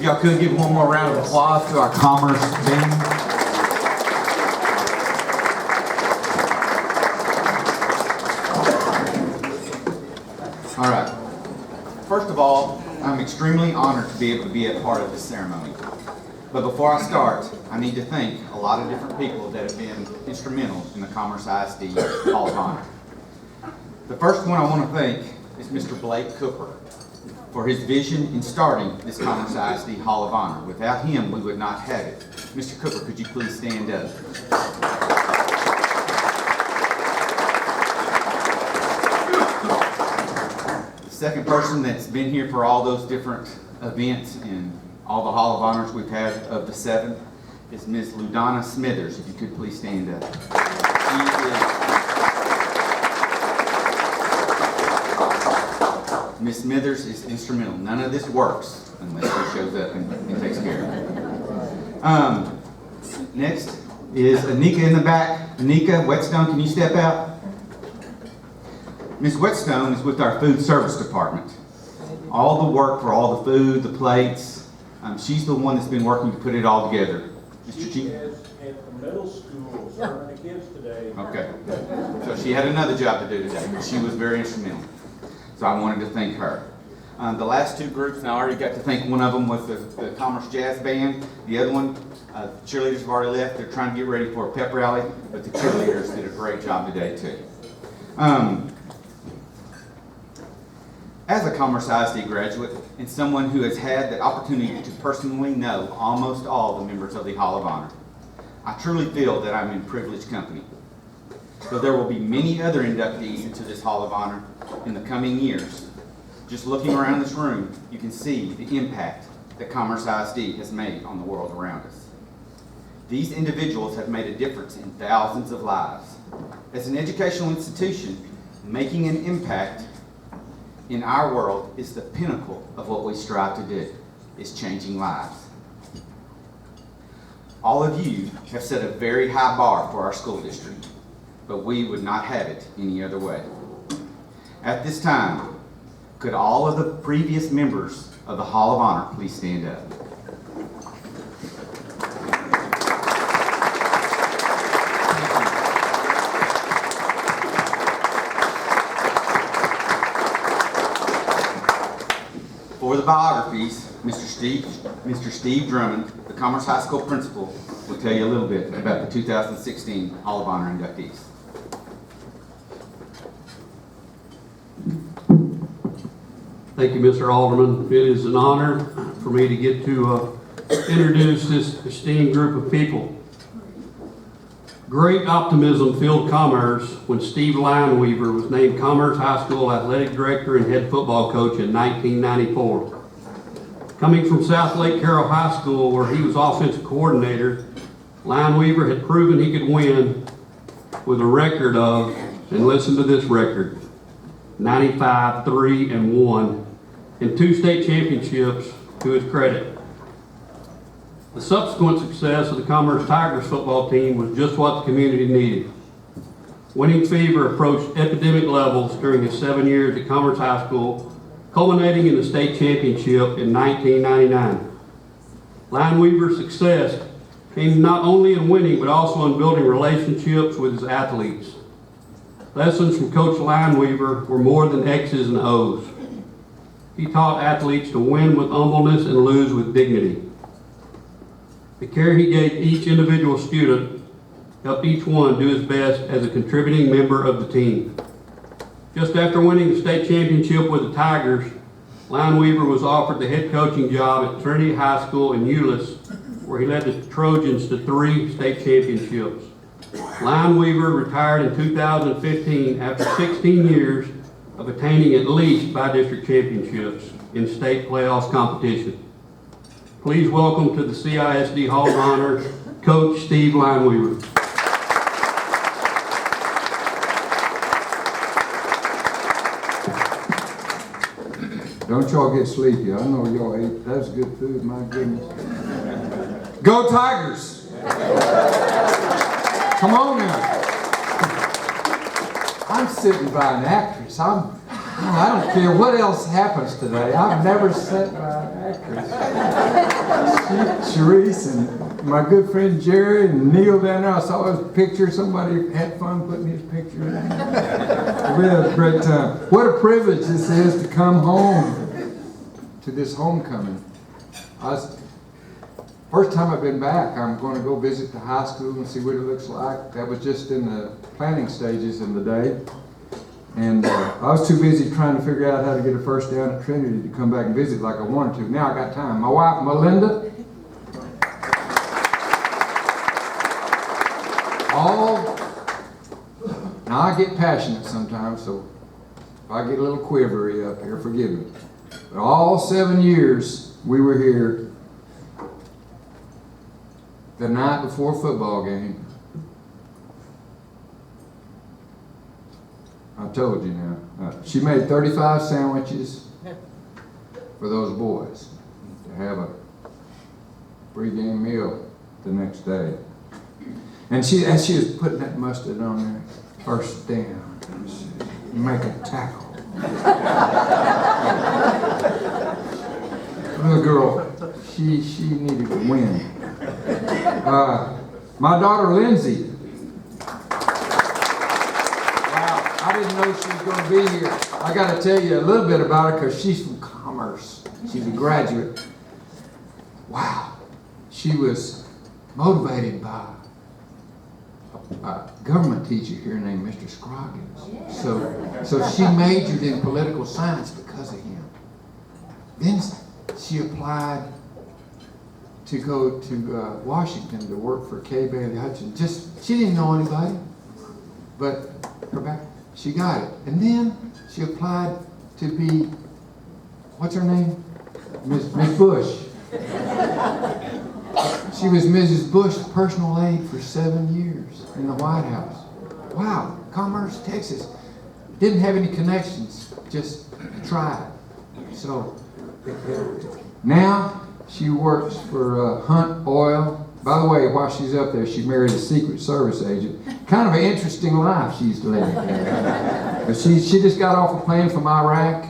y'all could give one more round of applause to our Commerce team. All right. First of all, I'm extremely honored to be able to be a part of this ceremony. But before I start, I need to thank a lot of different people that have been instrumental in the Commerce ISD Hall of Honor. The first one I want to thank is Mr. Blake Cooper for his vision in starting this Commerce ISD Hall of Honor. Without him, we would not have it. Mr. Cooper, could you please stand up? The second person that's been here for all those different events and all the Hall of Honors we've had of the 7 is Ms. Ludonna Smithers. If you could please stand up. Ms. Smithers is instrumental. None of this works unless she shows up and takes care of it. Next is Anika in the back. Anika Whetstone, can you step out? Ms. Whetstone is with our food service department. All the work for all the food, the plates, she's the one that's been working to put it all together. Mr. Chief? She is at the middle school serving the kids today. Okay. So she had another job to do today, but she was very instrumental. So I wanted to thank her. The last 2 groups, and I already got to thank one of them was the Commerce Jazz Band. The other one, cheerleaders have already left. They're trying to get ready for a pep rally, but the cheerleaders did a great job today too. As a Commerce ISD graduate and someone who has had the opportunity to personally know almost all the members of the Hall of Honor, I truly feel that I'm in privileged company. So there will be many other inductees into this Hall of Honor in the coming years. Just looking around this room, you can see the impact that Commerce ISD has made on the world around us. These individuals have made a difference in thousands of lives. As an educational institution, making an impact in our world is the pinnacle of what we strive to do, is changing lives. All of you have set a very high bar for our school district, but we would not have it any other way. At this time, could all of the previous members of the Hall of Honor please stand up? For the biographies, Mr. Steve Drummond, the Commerce High School principal, will tell you a little bit about the 2016 Hall of Honor inductees. Thank you, Mr. Alderman. It is an honor for me to get to introduce this esteemed group of people. Great optimism filled Commerce when Steve Lineweaver was named Commerce High School Athletic Director and Head Football Coach in 1994. Coming from South Lake Carroll High School, where he was offensive coordinator, Lineweaver had proven he could win with a record of, and listen to this record, 95, 3, and 1, and 2 state championships to his credit. The subsequent success of the Commerce Tigers football team was just what the community needed. Winning fever approached epidemic levels during his 7 years at Commerce High School, culminating in the state championship in 1999. Lineweaver's success came not only in winning, but also in building relationships with his athletes. Lessons from Coach Lineweaver were more than X's and O's. He taught athletes to win with humbleness and lose with dignity. The care he gave each individual student helped each one do his best as a contributing member of the team. Just after winning the state championship with the Tigers, Lineweaver was offered the head coaching job at Trinity High School in Euless, where he led the Trojans to 3 state championships. Lineweaver retired in 2015 after 16 years of attaining at least 5 district championships in state playoffs competition. Please welcome to the CISD Hall of Honor, Coach Steve Lineweaver. Don't y'all get sleepy. I know y'all ate. That's good food, my goodness. Go Tigers! Come on now. I'm sitting by an actress. I don't care what else happens today. I've never sat by actors. Sharice and my good friend Jerry and Neal down there. I saw his picture. Somebody had fun putting his picture in. We had a great time. What a privilege this is to come home to this homecoming. First time I've been back. I'm going to go visit the high school and see what it looks like. That was just in the planning stages in the day. And I was too busy trying to figure out how to get a first down at Trinity to come back and visit like I wanted to. Now I got time. My wife, Melinda, now I get passionate sometimes, so if I get a little quivery up here, forgive me. But all 7 years we were here, the night before a football game, I told you now. She made 35 sandwiches for those boys to have a pregame meal the next day. And as she was putting that mustard on there, first down, make a tackle. Little girl, she needed to win. My daughter Lindsay. I didn't know she was going to be here. I got to tell you a little bit about her because she's from Commerce. She's a graduate. Wow. She was motivated by a government teacher here named Mr. Scroggins. So she majored in political science because of him. Then she applied to go to Washington to work for Kay Bailey Hutchins. She didn't know anybody, but her back. She got it. And then she applied to be, what's her name? Miss Bush. She was Mrs. Bush's personal aide for 7 years in the White House. Wow, Commerce, Texas. Didn't have any connections, just tried. So now she works for Hunt Oil. By the way, while she's up there, she married a Secret Service agent. Kind of an interesting life she's living. But she just got off a plane from Iraq,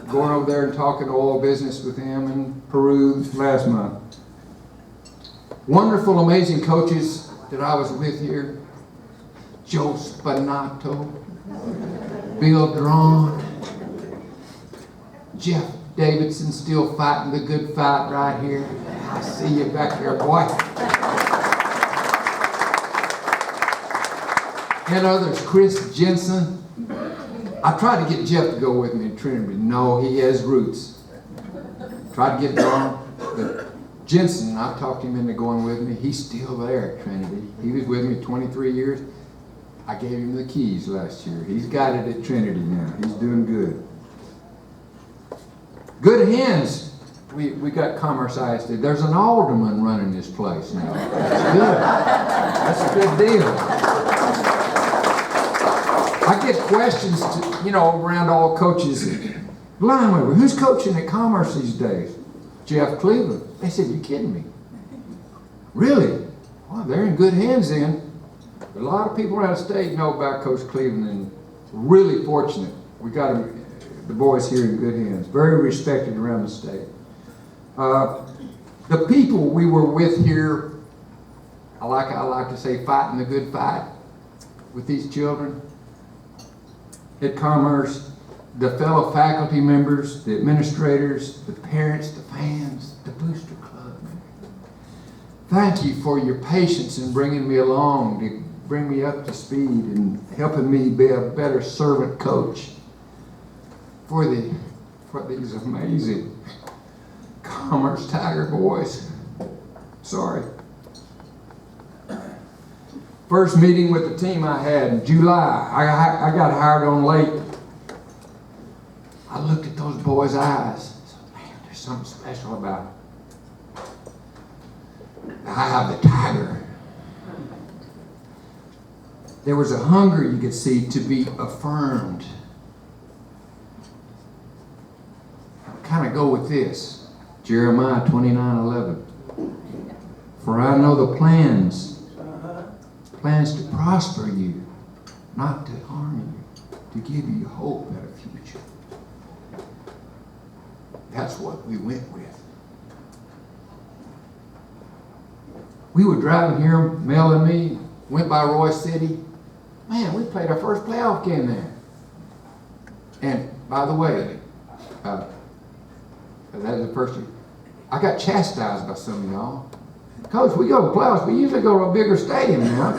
going over there and talking oil business with him in Peru last month. Wonderful, amazing coaches that I was with here. Joe Spanato, Bill Drawn, Jeff Davidson still fighting the good fight right here. I see you back there, boy. And others, Chris Jensen. I tried to get Jeff to go with me to Trinity. No, he has roots. Tried to get Don, but Jensen, I talked him into going with me. He's still there at Trinity. He was with me 23 years. I gave him the keys last year. He's got it at Trinity now. He's doing good. Good hands. We got Commerce ISD. There's an alderman running this place now. That's good. That's a good deal. I get questions, around all coaches. Lineweaver, who's coaching at Commerce these days? Jeff Cleveland. They said, you kidding me? Really? Well, they're in good hands then. A lot of people around the state know about Coach Cleveland, and really fortunate. We got the boys here in good hands. Very respected around the state. The people we were with here, I like to say, fighting the good fight with these children at Commerce, the fellow faculty members, the administrators, the parents, the fans, the Booster Club. Thank you for your patience in bringing me along to bring me up to speed and helping me be a better servant coach for these amazing Commerce Tiger boys. Sorry. First meeting with the team I had in July. I got hired on late. I looked at those boys' eyes. I said, man, there's something special about the eye of the tiger. There was a hunger you could see to be affirmed. I'll kind of go with this. Jeremiah 29:11. For I know the plans to prosper you, not to harm you, to give you hope and a future. that's what we went with. We were driving here, Mel and me, went by Roy City. Man, we played our first playoff game there. And by the way, that is the first year. I got chastised by some of y'all. Coach, we go to playoffs, we usually go to a bigger stadium now.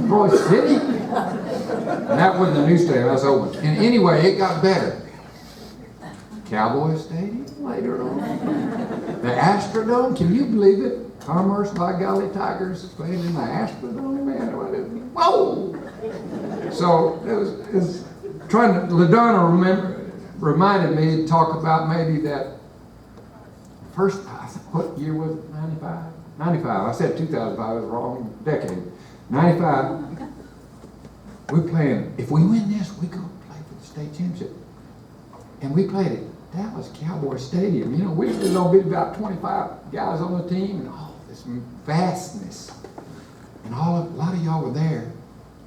Roy City. And that wasn't the new stadium, that's open. And anyway, it got better. Cowboy Stadium later on. The Astrodome, can you believe it? Commerce by Golly Tigers playing in the Astrodome, man. Whoa! So it was trying to, Ludonna reminded me to talk about maybe that first, what year was it? 95? 95. I said 2005, I was wrong decade. 95. We're playing, if we win this, we go play for the state championship. And we played at Dallas Cowboy Stadium. You know, we was going to be about 25 guys on the team, and all this vastness. And a lot of y'all were there.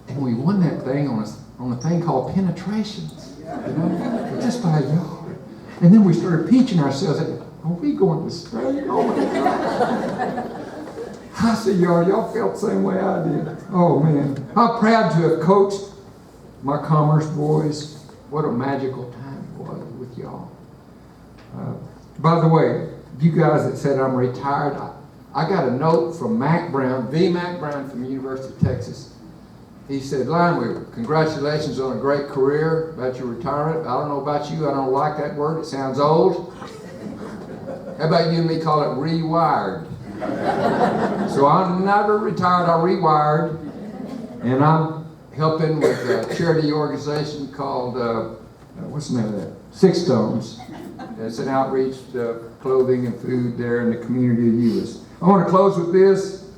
And we won that thing on a thing called penetrations. You know, just by a yard. And then we started pinching ourselves. Are we going to Australia? Oh my God. I see y'all felt the same way I did. Oh man. I'm proud to have coached my Commerce boys. What a magical time it was with y'all. By the way, you guys that said I'm retired, I got a note from Mac Brown, the Mac Brown from the University of Texas. He said, Lineweaver, congratulations on a great career about your retirement. I don't know about you, I don't like that word, it sounds old. How about you and me call it rewired? So I'm never retired, I rewired. And I'm helping with a charity organization called, what's the name of that? Six Stones. It's an outreach clothing and food there in the community of Euless. I want to close with this.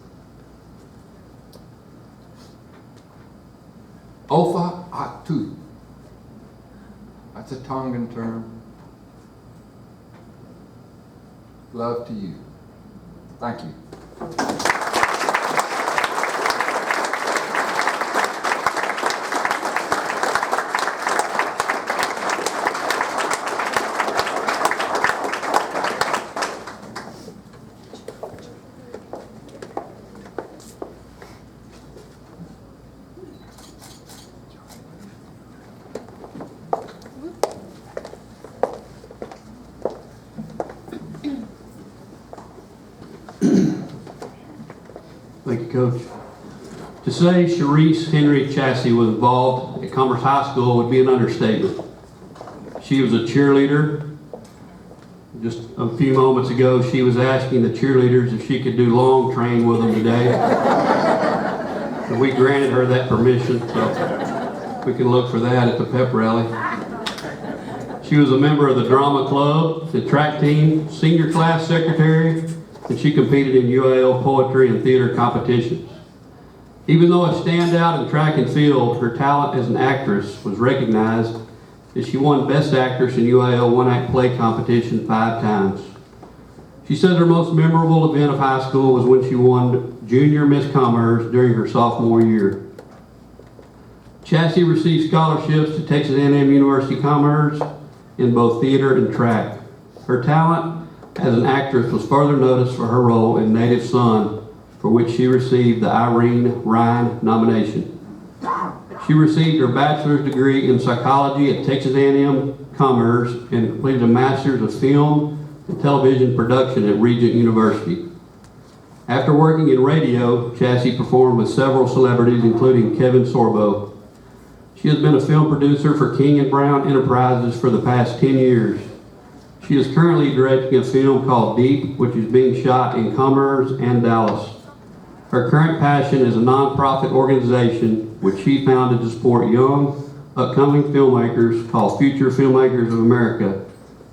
Ofa Atu. That's a Tongan term. Love to you. Thank you. Thank you, Coach. To say Sharice Henry Chasi was involved at Commerce High School would be an understatement. She was a cheerleader. Just a few moments ago, she was asking the cheerleaders if she could do long train with them today. And we granted her that permission, so we can look for that at the pep rally. She was a member of the drama club, the track team, senior class secretary, and she competed in UAL poetry and theater competitions. Even though a standout in track and field, her talent as an actress was recognized as she won Best Actress in UAL one-act play competition 5 times. She said her most memorable event of high school was when she won Junior Miss Commerce during her sophomore year. Chasi received scholarships to Texas A&M University Commerce in both theater and track. Her talent as an actress was further noticed for her role in Native Son, for which she received the Irene Ryan nomination. She received her bachelor's degree in psychology at Texas A&M Commerce and completed a master's of film and television production at Regent University. After working in radio, Chasi performed with several celebrities, including Kevin Sorbo. She has been a film producer for King and Brown Enterprises for the past 10 years. She is currently directing a film called Deep, which is being shot in Commerce and Dallas. Her current passion is a nonprofit organization which she founded to support young, upcoming filmmakers called Future Filmmakers of America.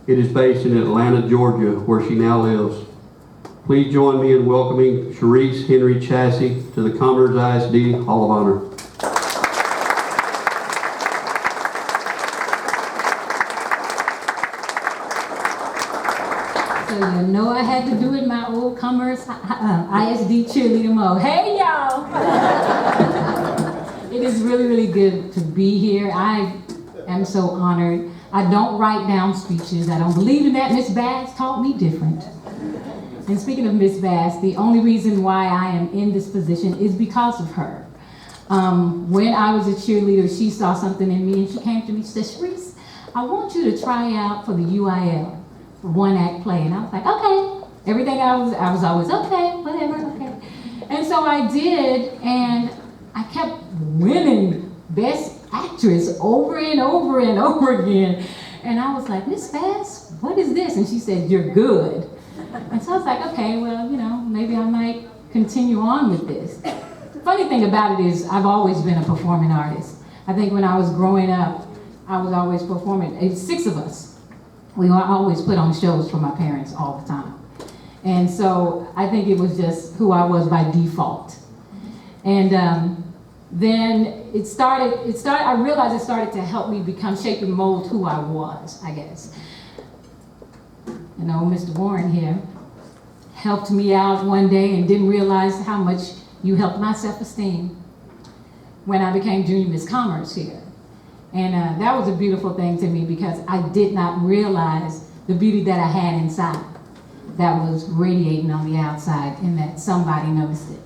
It is based in Atlanta, Georgia, where she now lives. Please join me in welcoming Sharice Henry Chasi to the Commerce ISD Hall of Honor. So you know I had to do it my old Commerce ISD cheerleader mode. Hey y'all! It is really, really good to be here. I am so honored I don't write down speeches. I don't believe in that. Miss Bass taught me different. And speaking of Miss Bass, the only reason why I am in this position is because of her. When I was a cheerleader, she saw something in me and she came to me and said, Sharice, I want you to try out for the UIL, for one act play. And I was like, okay. Everything I was always, okay, whatever, okay. And so I did, and I kept winning Best Actress over and over and over again. And I was like, Miss Bass, what is this? And she said, you're good. And so I was like, okay, well, you know, maybe I might continue on with this. The funny thing about it is I've always been a performing artist. I think when I was growing up, I was always performing. It's 6 of us. We always put on shows for my parents all the time. And so I think it was just who I was by default. And then I realized it started to help me shape and mold who I was, I guess. You know, Mr. Warren here helped me out one day and didn't realize how much you helped my self-esteem when I became Junior Miss Commerce here. And that was a beautiful thing to me because I did not realize the beauty that I had inside that was radiating on the outside and that somebody noticed it.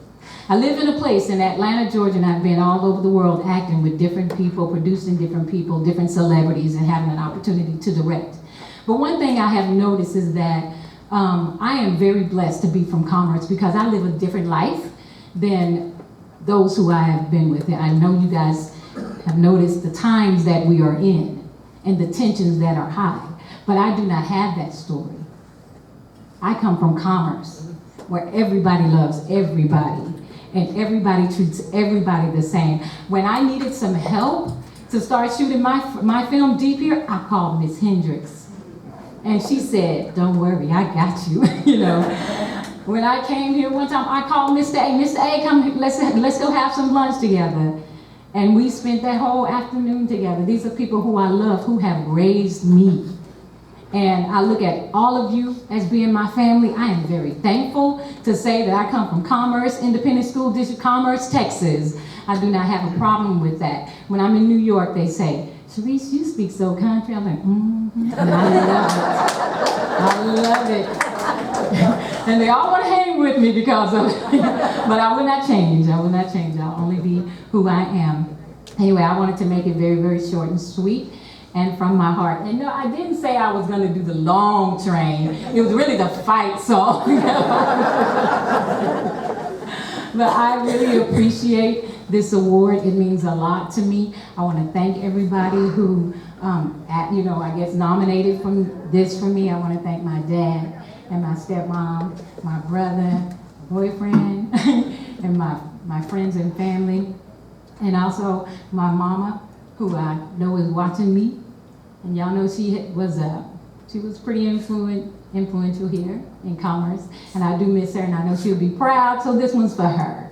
I live in a place in Atlanta, Georgia, and I've been all over the world acting with different people, producing different people, different celebrities, and having an opportunity to direct. But one thing I have noticed is that I am very blessed to be from Commerce because I live a different life than those who I have been with. I know you guys have noticed the times that we are in and the tensions that are high, but I do not have that story. I come from Commerce, where everybody loves everybody, and everybody treats everybody the same. When I needed some help to start shooting my film Deep here, I called Miss Hendricks. And she said, don't worry, I got you, you know. When I came here one time, I called Mr. A. Mr. A, come, let's go have some lunch together. And we spent that whole afternoon together. These are people who I love, who have raised me. And I look at all of you as being my family. I am very thankful to say that I come from Commerce, Independent School District, Commerce, Texas. I do not have a problem with that. When I'm in New York, they say, Sharice, you speak so country. I'm like, and I love it. And they all want to hang with me because of it. But I will not change. I will not change. I'll only be who I am. Anyway, I wanted to make it very, very short and sweet and from my heart. And no, I didn't say I was going to do the long train. It was really the fight song. But I really appreciate this award. It means a lot to me. I want to thank everybody who, I guess nominated this for me. I want to thank my dad and my stepmom, my brother, my boyfriend, and my friends and family. And also my mama, who I know is watching me. And y'all know she was pretty influential here in Commerce. And I do miss her, and I know she'll be proud, so this one's for her.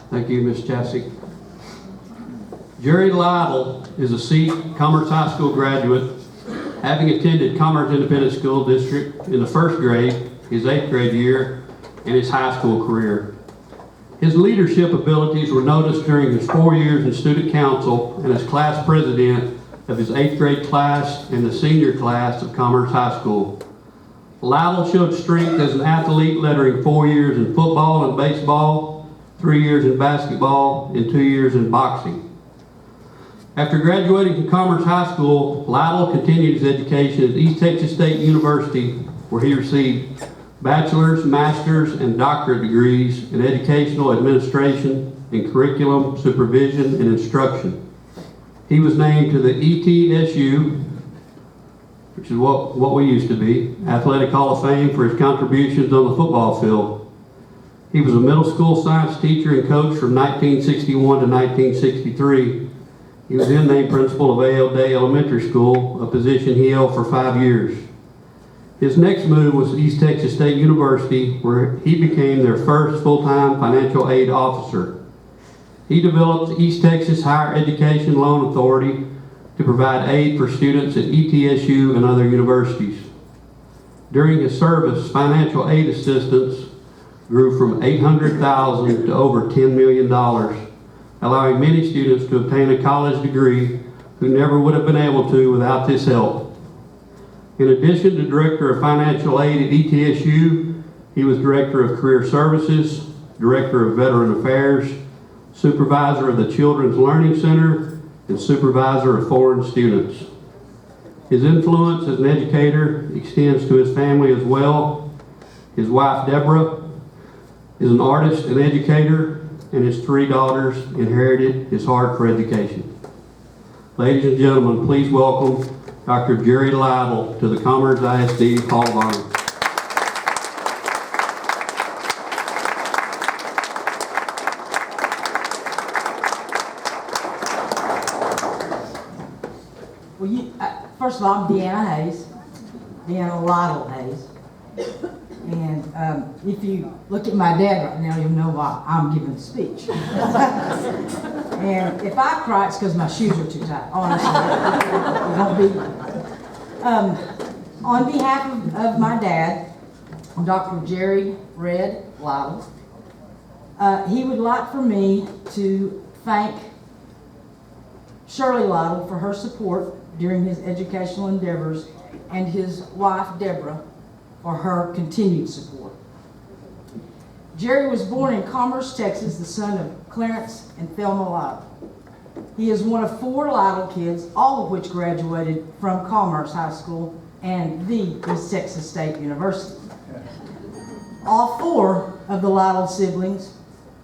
Thank you, Ms. Chasi. Jerry Lytle is a C Commerce High School graduate, having attended Commerce Independent School District in the 1st grade, his 8th grade year, and his high school career. His leadership abilities were noticed during his 4 years in student council and as class president of his 8th grade class and the senior class of Commerce High School. Lytle showed strength as an athlete, lettering 4 years in football and baseball, 3 years in basketball, and 2 years in boxing. After graduating from Commerce High School, Lytle continued his education at East Texas State University, where he received bachelor's, master's, and doctorate degrees in educational administration and curriculum supervision and instruction. He was named to the ETSU, which is what we used to be, Athletic Hall of Fame for his contributions on the football field. He was a middle school science teacher and coach from 1961 to 1963, He was then named principal of A.L. Day Elementary School, a position he held for 5 years. His next move was East Texas State University, where he became their first full-time financial aid officer. He developed East Texas Higher Education Loan Authority to provide aid for students at ETSU and other universities. During his service, financial aid assistance grew from $800,000 to over $10 million, allowing many students to obtain a college degree who never would have been able to without this help. In addition to Director of Financial Aid at ETSU, he was Director of Career Services, Director of Veteran Affairs, Supervisor of the Children's Learning Center, and Supervisor of Foreign Students. His influence as an educator extends to his family as well. His wife, Deborah, is an artist and educator, and his 3 daughters inherited his heart for education. Ladies and gentlemen, please welcome Dr. Jerry Lytle to the Commerce ISD Hall of Honor. Well, first of all, I'm Deanna Lytle Hayes. And if you look at my dad right now, you'll know why I'm giving the speech. And if I cry, it's because my shoes are too tight, honestly. It won't be. On behalf of my dad, Dr. Jerry Red Lytle, he would like for me to thank Shirley Lytle for her support during his educational endeavors and his wife, Deborah, for her continued support. Jerry was born in Commerce, Texas, the son of Clarence and Thelma Lytle. He is one of 4 Lytle kids, all of which graduated from Commerce High School and the East Texas State University. All 4 of the Lytle siblings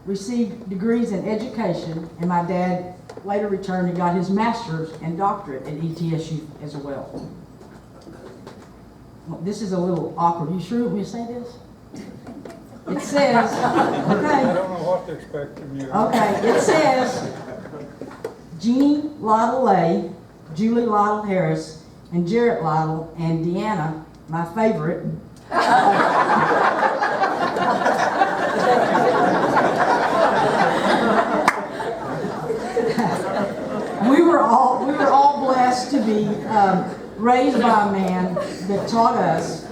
received degrees in education, and my dad later returned and got his master's and doctorate at ETSU as well. Well, this is a little awkward. You sure you want me to say this? It says, okay. I don't know what to expect from you. Okay, it says, Jeannie Lytle Lay, Julie Lytle Harris, and Jarrett Lytle, and Deanna, my favorite. We were all blessed to be raised by a man that taught us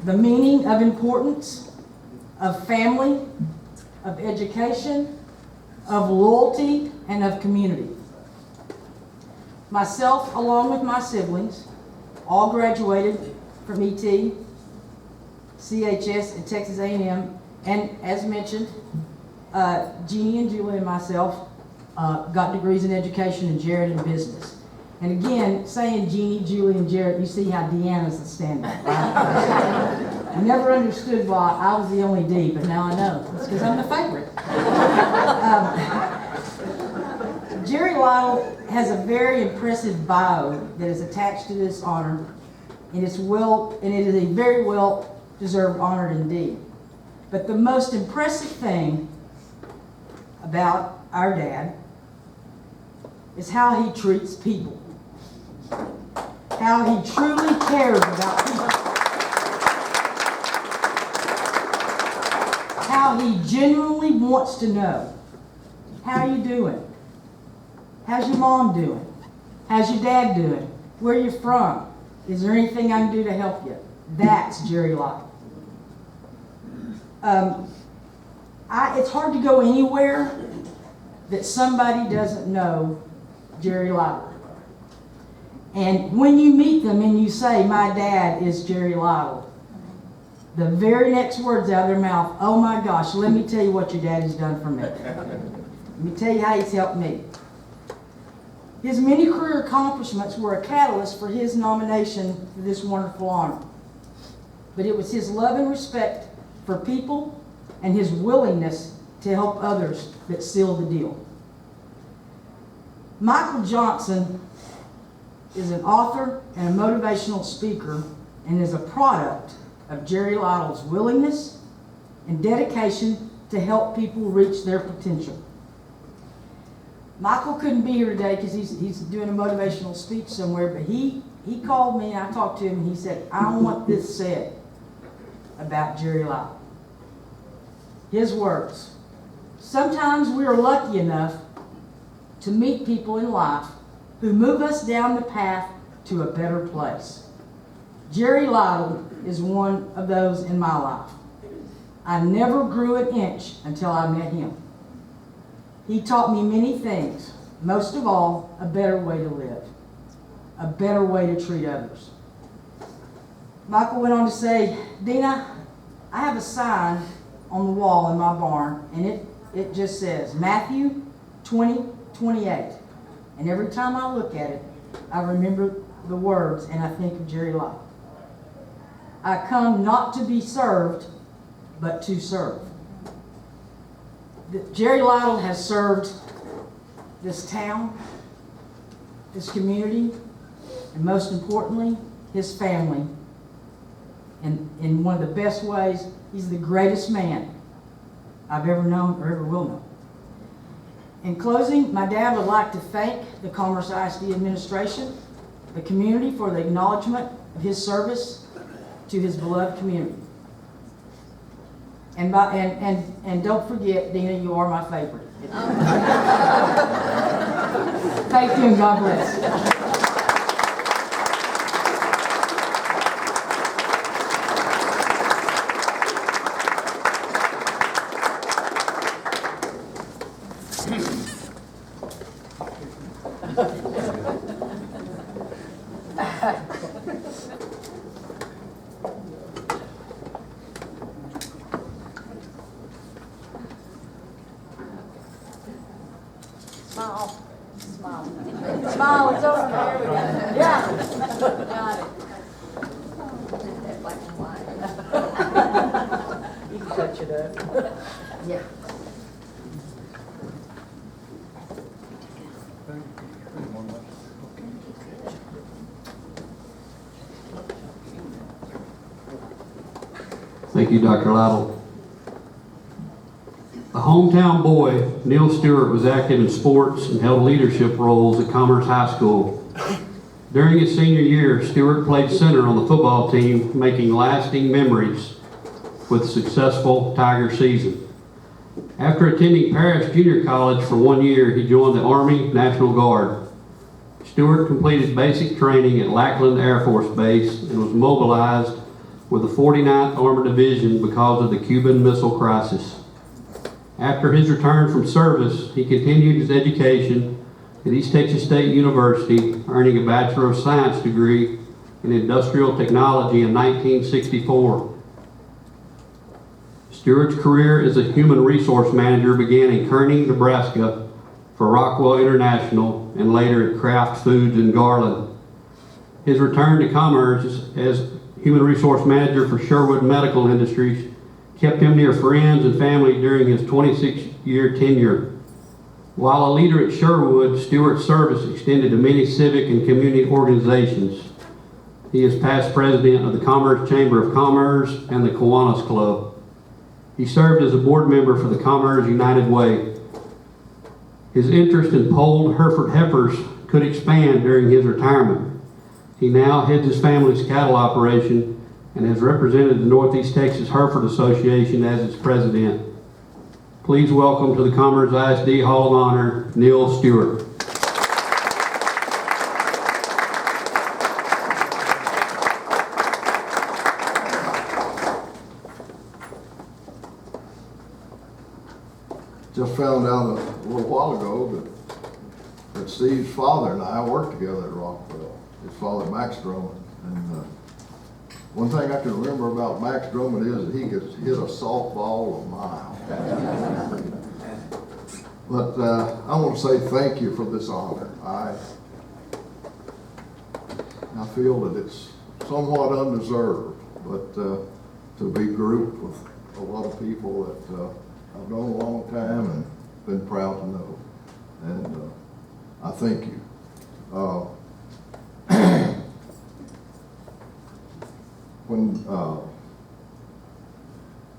the meaning of importance, of family, of education, of loyalty, and of community. Myself, along with my siblings, all graduated from ET, CHS, and Texas A&M, and as mentioned, Jeannie and Julie and myself got degrees in education and Jared in business. And again, saying Jeannie, Julie, and Jared, you see how Deanna's the standout, right? I never understood why I was the only D, but now I know. It's because I'm the favorite. Jerry Lytle has a very impressive bio that is attached to this honor, and it is a very well-deserved honor indeed. But the most impressive thing about our dad is how he treats people. How he truly cares about people. How he genuinely wants to know, how you doing? How's your mom doing? How's your dad doing? Where are you from? Is there anything I can do to help you? That's Jerry Lytle. It's hard to go anywhere that somebody doesn't know Jerry Lytle. And when you meet them and you say, my dad is Jerry Lytle, the very next words out of their mouth, oh my gosh, let me tell you what your daddy's done for me. Let me tell you how he's helped me. His many career accomplishments were a catalyst for his nomination for this wonderful honor. But it was his love and respect for people and his willingness to help others that sealed the deal. Michael Johnson is an author and a motivational speaker and is a product of Jerry Lytle's willingness and dedication to help people reach their potential. Michael couldn't be here today because he's doing a motivational speech somewhere, but he called me and I talked to him and he said, I want this said about Jerry Lytle. His words. Sometimes we are lucky enough to meet people in life who move us down the path to a better place. Jerry Lytle is one of those in my life. I never grew an inch until I met him. He taught me many things, most of all, a better way to live, a better way to treat others. Michael went on to say, Dina, I have a sign on the wall in my barn, and it just says, Matthew 20:28. And every time I look at it, I remember the words and I think of Jerry Lytle. I come not to be served, but to serve. Jerry Lytle has served this town, this community, and most importantly, his family in one of the best ways. He's the greatest man I've ever known or ever will know. In closing, my dad would like to thank the Commerce ISD administration, the community for the acknowledgement of his service to his beloved community. And don't forget, Dina, you are my favorite. Thank you and God bless. Smile. Smile. Smile, it's over. There we go. Yeah. Got it. That black and white. You can touch it up. Yeah. Thank you, Dr. Lytle. A hometown boy, Neal Stewart was active in sports and held leadership roles at Commerce High School. During his senior year, Stewart played center on the football team, making lasting memories with a successful Tiger season. After attending Paris Junior College for 1 year, he joined the Army National Guard. Stewart completed basic training at Lackland Air Force Base and was mobilized with the 49th Armored Division because of the Cuban Missile Crisis. After his return from service, he continued his education at East Texas State University, earning a Bachelor of Science degree in Industrial Technology in 1964. Stewart's career as a human resource manager began in Kearney, Nebraska for Rockwell International and later at Kraft Foods in Garland. His return to Commerce as human resource manager for Sherwood Medical Industries kept him near friends and family during his 26-year tenure. While a leader at Sherwood, Stewart's service extended to many civic and community organizations. He is past president of the Commerce Chamber of Commerce and the Kiwanis Club. He served as a board member for the Commerce United Way. His interest in polled Hereford heifers could expand during his retirement. He now heads his family's cattle operation and has represented the Northeast Texas Hereford Association as its president. Please welcome to the Commerce ISD Hall of Honor, Neal Stewart. Just found out a little while ago that Steve's father and I worked together at Rockwell. His father, Max Drummond. And one thing I can remember about Max Drummond is that he could hit a softball a mile. But I want to say thank you for this honor. I feel that it's somewhat undeserved, but to be grouped with a lot of people that I've known a long time and been proud to know. And I thank you. When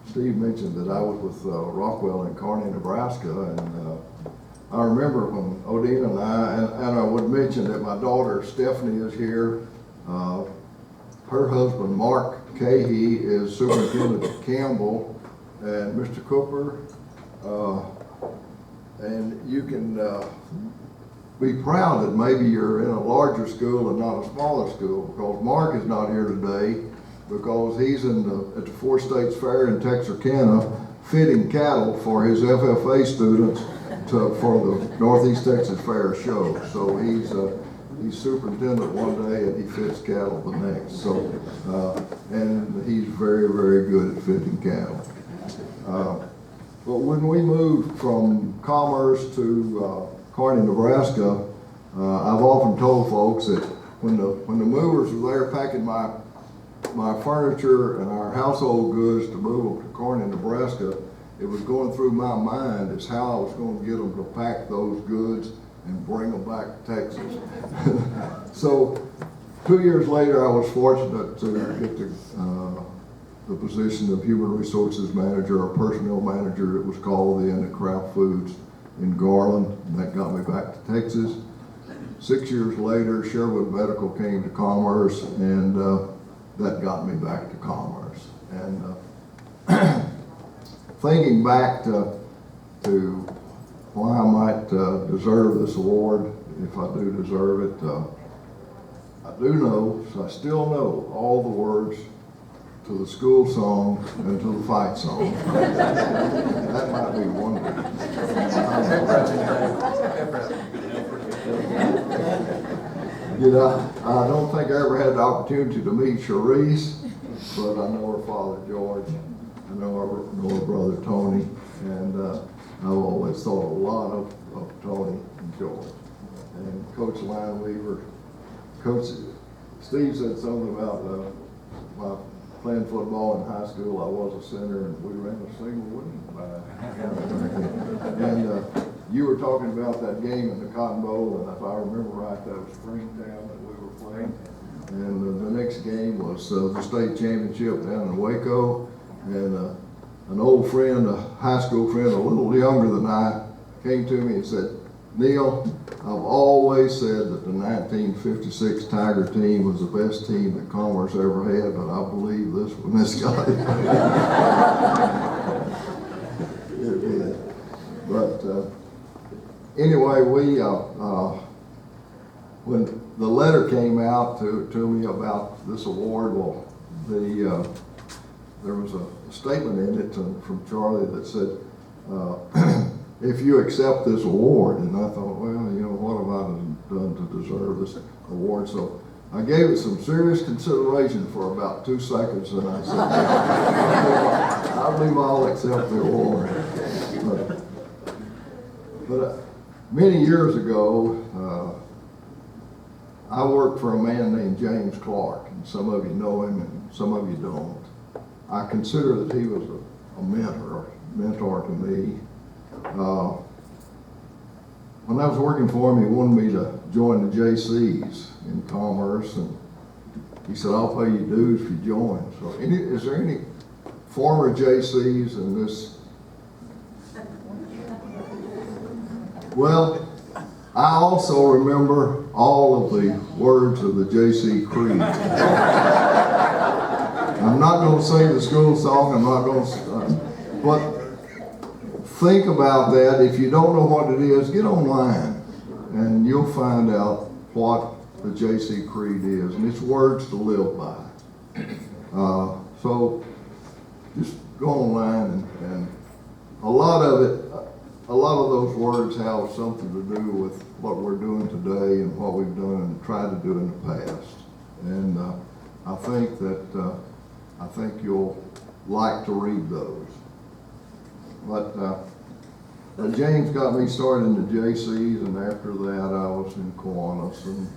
Steve mentioned that I was with Rockwell in Kearney, Nebraska, and I remember when Odina and I would mention that my daughter Stephanie is here. Her husband Mark Cahey is Superintendent Campbell, and Mr. Cooper, and you can be proud that maybe you're in a larger school and not a smaller school, because Mark is not here today because he's at the Four States Fair in Texarkana fitting cattle for his FFA students for the Northeast Texas Fair show. So he's superintendent one day and he fits cattle the next. So and he's very, very good at fitting cattle. But when we moved from Commerce to Kearney, Nebraska, I've often told folks that when the movers were there packing my furniture and our household goods to move them to Kearney, Nebraska, it was going through my mind is how I was going to get them to pack those goods and bring them back to Texas. So 2 years later, I was fortunate to get the position of Human Resources Manager or Personnel Manager, it was called then, at Kraft Foods in Garland, and that got me back to Texas. 6 years later, Sherwood Medical came to Commerce, and that got me back to Commerce. And thinking back to why I might deserve this award, if I do deserve it, I do know, so I still know all the words to the school song and to the fight song. That might be one You know, I don't think I ever had the opportunity to meet Sharice, but I know her father George, I know her brother Tony, and I've always thought a lot of Tony and George. And Coach Lineweaver, Coach Steve said something about my playing football in high school. I was a center, and we ran a single wing. And you were talking about that game in the Cotton Bowl, and if I remember right, that was Springtown that we were playing. And the next game was the state championship down in Waco. And an old friend, a high school friend, a little younger than I, came to me and said, "Neal, I've always said that the 1956 Tiger team was the best team that Commerce ever had, but I believe this one has got it." It did. But anyway, when the letter came out to me about this award, well, there was a statement in it from Charlie that said, if you accept this award, and I thought, well, you know, what have I done to deserve this award? So I gave it some serious consideration for about 2 seconds, and I said, I believe I'll accept the award. But many years ago, I worked for a man named James Clark, and some of you know him and some of you don't. I consider that he was a mentor to me. When I was working for him, he wanted me to join the JCs in Commerce, and he said, "I'll pay you dues if you join." So is there any former JCs in this? Well, I also remember all of the words of the JC Creed. I'm not going to sing the school song, I'm not going to, but think about that. If you don't know what it is, get online and you'll find out what the JC Creed is, and it's words to live by. So just go online, and a lot of those words have something to do with what we're doing today and what we've done and tried to do in the past. And I think you'll like to read those. But James got me started in the JCs, and after that I was in Kiwanis and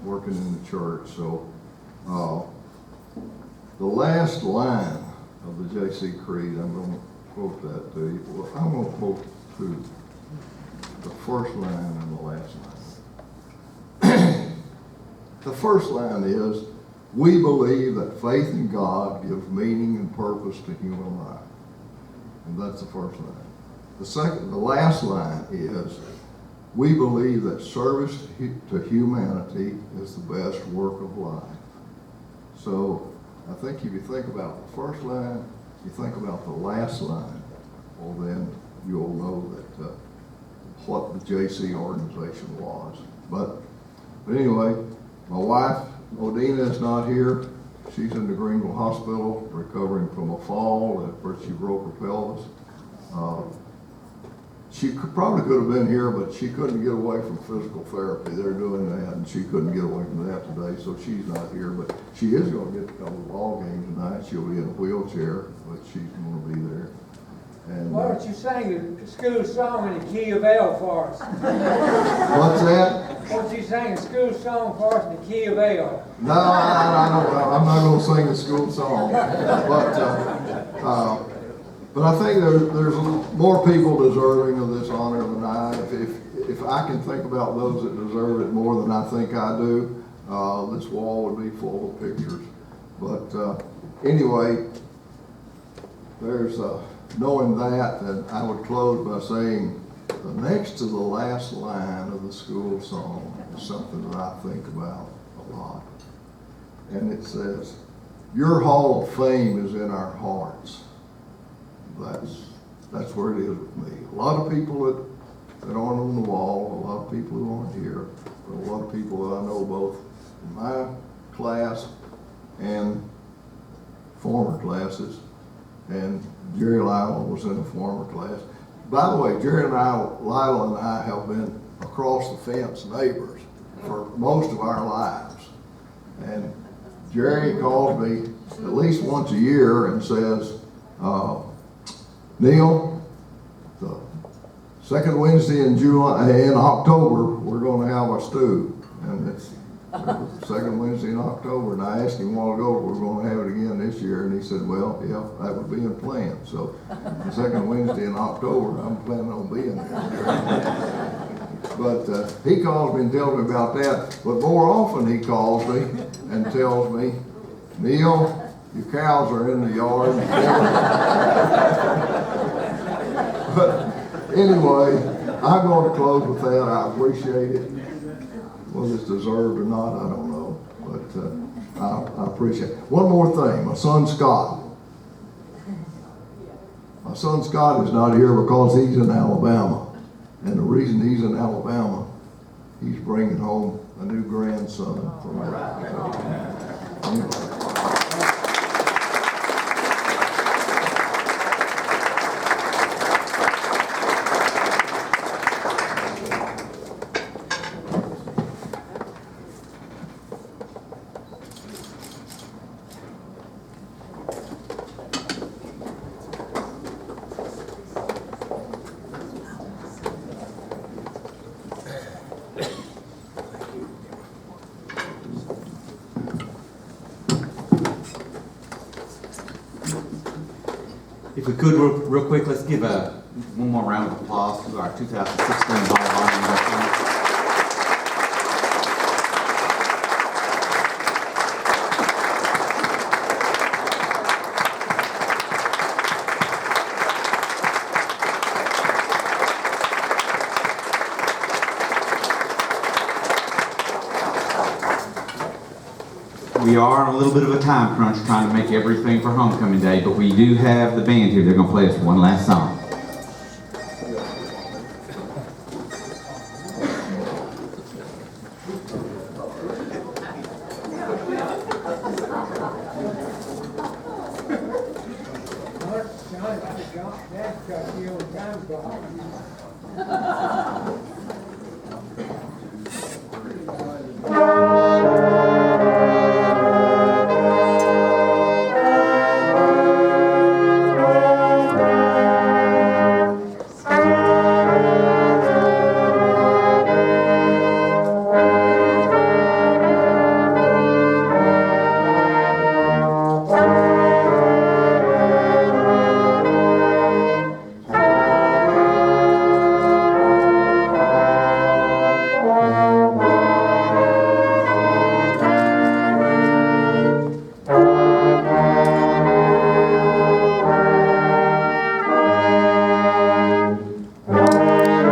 working in the church. So the last line of the JC Creed, I'm going to quote that to you. Well, I'm going to quote the first line and the last line. The first line is, "We believe that faith in God gives meaning and purpose to human life." And that's the first line. the last line is, we believe that service to humanity is the best work of life. So I think if you think about the first line, you think about the last line, well then you'll know that what the JC organization was. But anyway, my wife, Odina, is not here. She's in the Greenville Hospital recovering from a fall where she broke her pelvis. She probably could have been here, but she couldn't get away from physical therapy. They're doing that, and she couldn't get away from that today, so she's not here. But she is going to get to come to the ball game tonight. She'll be in a wheelchair, but she's going to be there. And Why don't you sing the school song in the key of L for us? what's that? Why don't you sing a school song for us in the key of L? No, I'm not going to sing the school song, but I think there's more people deserving of this honor than I. If I can think about those that deserve it more than I think I do, this wall would be full of pictures. But anyway, there's knowing that, and I would close by saying the next to the last line of the school song is something that I think about a lot. And it says, your hall of fame is in our hearts. That's where it is with me. A lot of people that aren't on the wall, a lot of people who aren't here, but a lot of people that I know both in my class and former classes. And Jerry Lytle was in a former class. By the way, Jerry and Lytle and I have been across the fence neighbors for most of our lives. And Jerry calls me at least once a year and says, Neal, the second Wednesday in October, we're going to have a stew. And it's the second Wednesday in October. And I asked him a while ago if we were going to have it again this year. And he said, well, yeah, that would be in plan. So the second Wednesday in October, I'm planning on being there. But he calls me and tells me about that. But more often he calls me and tells me, Neal, your cows are in the yard. But anyway, I'm going to close with that. I appreciate it. Whether it's deserved or not, I don't know. But I appreciate it. One more thing. My son Scott. My son Scott is not here because he's in Alabama. And the reason he's in Alabama, he's bringing home a new grandson from America. Anyway. If we could, real quick, let's give one more round of applause to our 2016 Hall of Honor inductees. We are on a little bit of a time crunch trying to make everything for homecoming day, but we do have the band here. They're going to play us one last song. Johnny, Dad cut you on time clock.